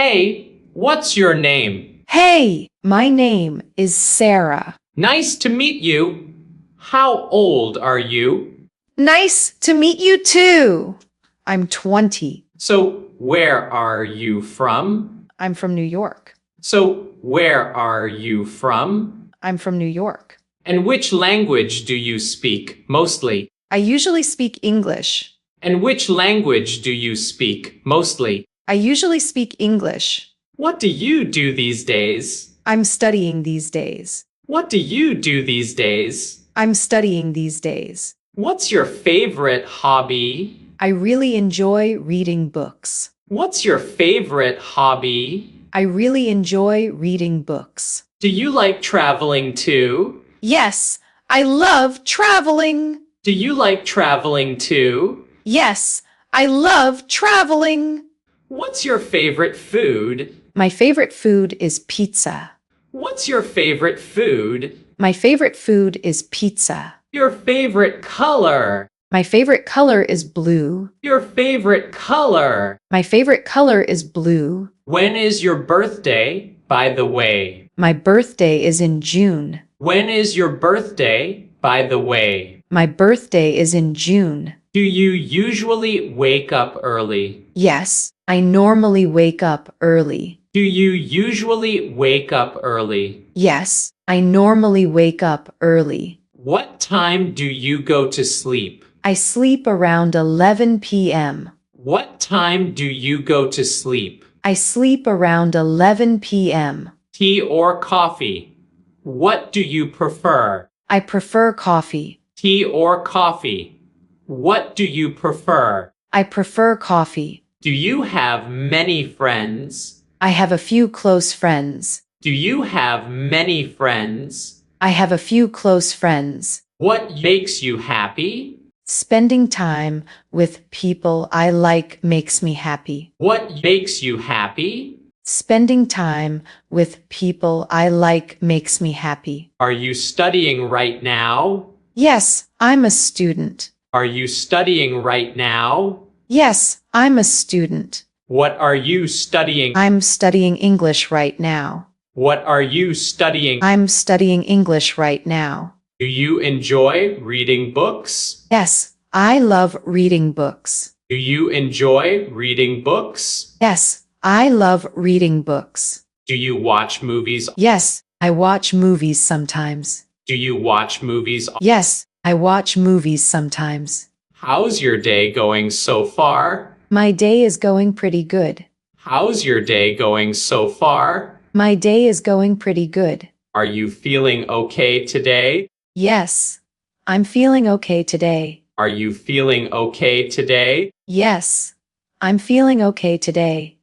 Hey, what's your name? Hey, my name is Sarah. Nice to meet you. How old are you? Nice to meet you too. I'm 20. So, where are you from? I'm from New York. So, where are you from? I'm from New York. And which language do you speak mostly? I usually speak English. And which language do you speak mostly? I usually speak English. What do you do these days? I'm studying these days. What do you do these days? I'm studying these days. What's your favorite hobby? I really enjoy reading books. What's your favorite hobby? I really enjoy reading books. Do you like traveling too? Yes, I love traveling. Do you like traveling too? Yes, I love traveling. What's your favorite food? My favorite food is pizza. What's your favorite food? My favorite food is pizza. Your favorite color? My favorite color is blue. Your favorite color? My favorite color is blue. When is your birthday, by the way? My birthday is in June. When is your birthday, by the way? My birthday is in June. Do you usually wake up early? Yes, I normally wake up early. Do you usually wake up early? Yes, I normally wake up early. What time do you go to sleep? I sleep around 11 p.m. What time do you go to sleep? I sleep around 11 p.m. Tea or coffee? What do you prefer? I prefer coffee. Tea or coffee? What do you prefer? I prefer coffee. Do you have many friends? I have a few close friends. Do you have many friends? I have a few close friends. What makes you happy? Spending time with people I like makes me happy. What makes you happy? Spending time with people I like makes me happy. Are you studying right now? Yes, I'm a student. Are you studying right now? Yes, I'm a student. What are you studying? I'm studying English right now. What are you studying? I'm studying English right now. Do you enjoy reading books? Yes, I love reading books. Do you enjoy reading books? Yes, I love reading books. Do you watch movies? Yes, I watch movies sometimes. Do you watch movies? Yes, I watch movies sometimes. How's your day going so far? My day is going pretty good. How's your day going so far? My day is going pretty good. Are you feeling okay today? Yes, I'm feeling okay today. Are you feeling okay today? Yes, I'm feeling okay today.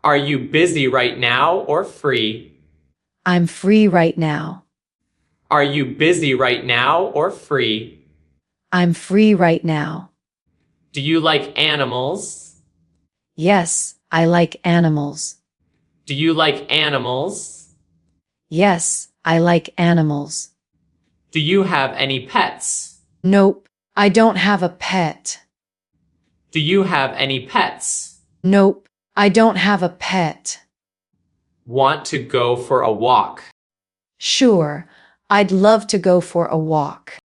Are you busy right now or free? I'm free right now. Are you busy right now or free? I'm free right now. Do you like animals? Yes, I like animals. Do you like animals? Yes, I like animals. Do you have any pets? Nope, I don't have a pet. Do you have any pets? Nope, I don't have a pet. Want to go for a walk? Sure, I'd love to go for a walk.